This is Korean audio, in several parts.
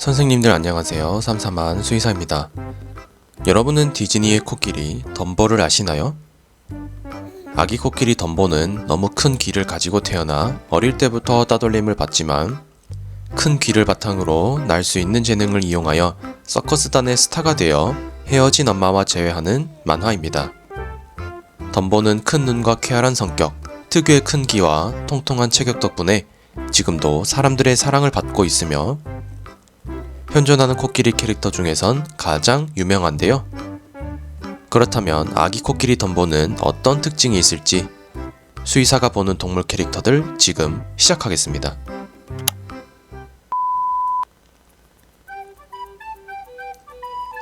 선생님들 안녕하세요. 삼삼한 수의사입니다. 여러분은 디즈니의 코끼리 덤보를 아시나요? 아기 코끼리 덤보는 너무 큰 귀를 가지고 태어나 어릴 때부터 따돌림을 받지만 큰 귀를 바탕으로 날 수 있는 재능을 이용하여 서커스단의 스타가 되어 헤어진 엄마와 재회하는 만화입니다. 덤보는 큰 눈과 쾌활한 성격, 특유의 큰 귀와 통통한 체격 덕분에 지금도 사람들의 사랑을 받고 있으며 현존하는 코끼리 캐릭터 중에선 가장 유명한데요. 그렇다면 아기 코끼리 덤보는 어떤 특징이 있을지 수의사가 보는 동물 캐릭터들 지금 시작하겠습니다.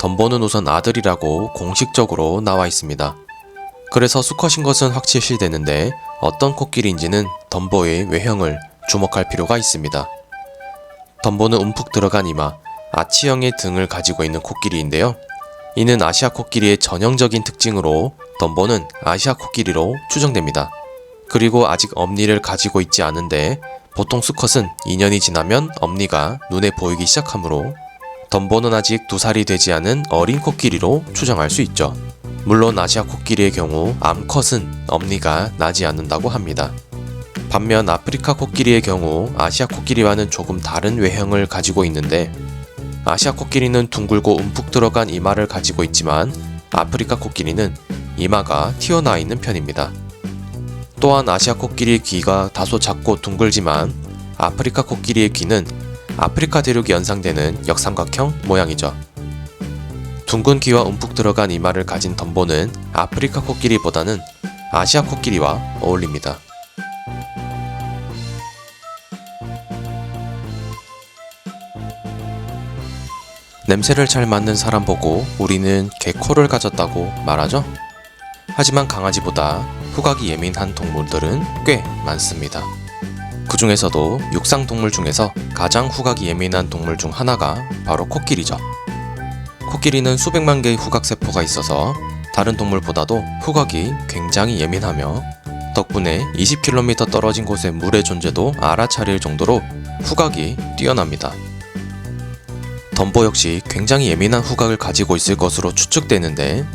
덤보는 우선 아들이라고 공식적으로 나와 있습니다. 그래서 수컷인 것은 확실시되는데 어떤 코끼리인지는 덤보의 외형을 주목할 필요가 있습니다. 덤보는 움푹 들어간 이마, 아치형의 등을 가지고 있는 코끼리인데요. 이는 아시아 코끼리의 전형적인 특징으로 덤보는 아시아 코끼리로 추정됩니다. 그리고 아직 엄니를 가지고 있지 않은데 보통 수컷은 2년이 지나면 엄니가 눈에 보이기 시작하므로 덤보는 아직 2살이 되지 않은 어린 코끼리로 추정할 수 있죠. 물론 아시아 코끼리의 경우 암컷은 엄니가 나지 않는다고 합니다. 반면 아프리카 코끼리의 경우 아시아 코끼리와는 조금 다른 외형을 가지고 있는데 아시아 코끼리는 둥글고 움푹 들어간 이마를 가지고 있지만 아프리카 코끼리는 이마가 튀어나와 있는 편입니다. 또한 아시아 코끼리의 귀가 다소 작고 둥글지만 아프리카 코끼리의 귀는 아프리카 대륙에 연상되는 역삼각형 모양이죠. 둥근 귀와 움푹 들어간 이마를 가진 덤보는 아프리카 코끼리보다는 아시아 코끼리와 어울립니다. 냄새를 잘 맡는 사람 보고 우리는 개코를 가졌다고 말하죠? 하지만 강아지보다 후각이 예민한 동물들은 꽤 많습니다. 그 중에서도 육상동물 중에서 가장 후각이 예민한 동물 중 하나가 바로 코끼리죠. 코끼리는 수백만 개의 후각세포가 있어서 다른 동물보다도 후각이 굉장히 예민하며 덕분에 20km 떨어진 곳의 물의 존재도 알아차릴 정도로 후각이 뛰어납니다. 덤보 역시 굉장히 예민한 후각을 가지고 있을 것으로 추측되는데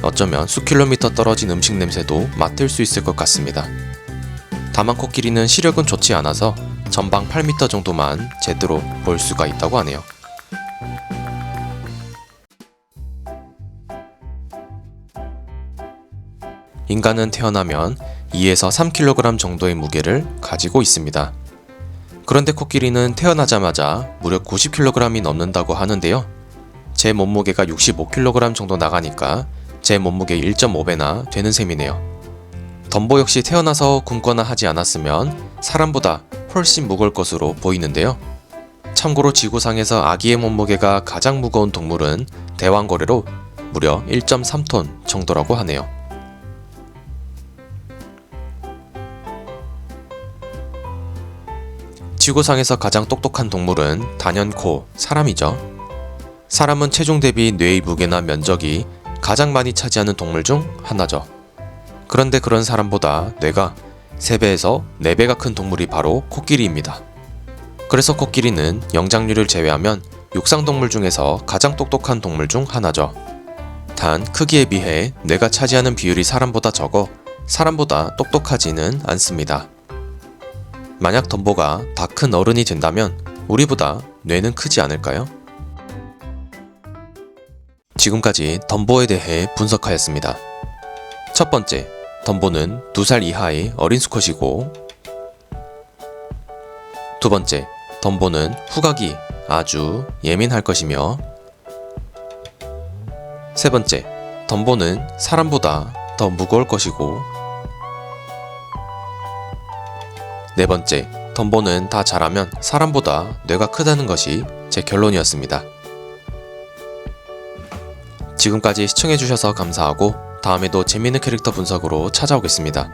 어쩌면 수킬로미터 떨어진 음식 냄새도 맡을 수 있을 것 같습니다. 다만 코끼리는 시력은 좋지 않아서 전방 8m 정도만 제대로 볼 수가 있다고 하네요. 인간은 태어나면 2에서 3kg 정도의 무게를 가지고 있습니다. 그런데 코끼리는 태어나자마자 무려 90kg이 넘는다고 하는데요. 제 몸무게가 65kg 정도 나가니까 제 몸무게의 1.5배나 되는 셈이네요. 덤보 역시 태어나서 굶거나 하지 않았으면 사람보다 훨씬 무거울 것으로 보이는데요. 참고로 지구상에서 아기의 몸무게가 가장 무거운 동물은 대왕고래로 무려 1.3톤 정도라고 하네요. 지구상에서 가장 똑똑한 동물은 단연코 사람이죠. 사람은 체중 대비 뇌의 무게나 면적이 가장 많이 차지하는 동물 중 하나죠. 그런데 그런 사람보다 뇌가 3배에서 4배가 큰 동물이 바로 코끼리입니다. 그래서 코끼리는 영장류를 제외하면 육상동물 중에서 가장 똑똑한 동물 중 하나죠. 단 크기에 비해 뇌가 차지하는 비율이 사람보다 적어 사람보다 똑똑하지는 않습니다. 만약 덤보가 다 큰 어른이 된다면 우리보다 뇌는 크지 않을까요? 지금까지 덤보에 대해 분석하였습니다. 첫 번째, 덤보는 2살 이하의 어린 수컷이고, 두 번째, 덤보는 후각이 아주 예민할 것이며, 세 번째, 덤보는 사람보다 더 무거울 것이고, 네 번째, 덤보는 다 자라면 사람보다 뇌가 크다는 것이 제 결론이었습니다. 지금까지 시청해주셔서 감사하고 다음에도 재미있는 캐릭터 분석으로 찾아오겠습니다.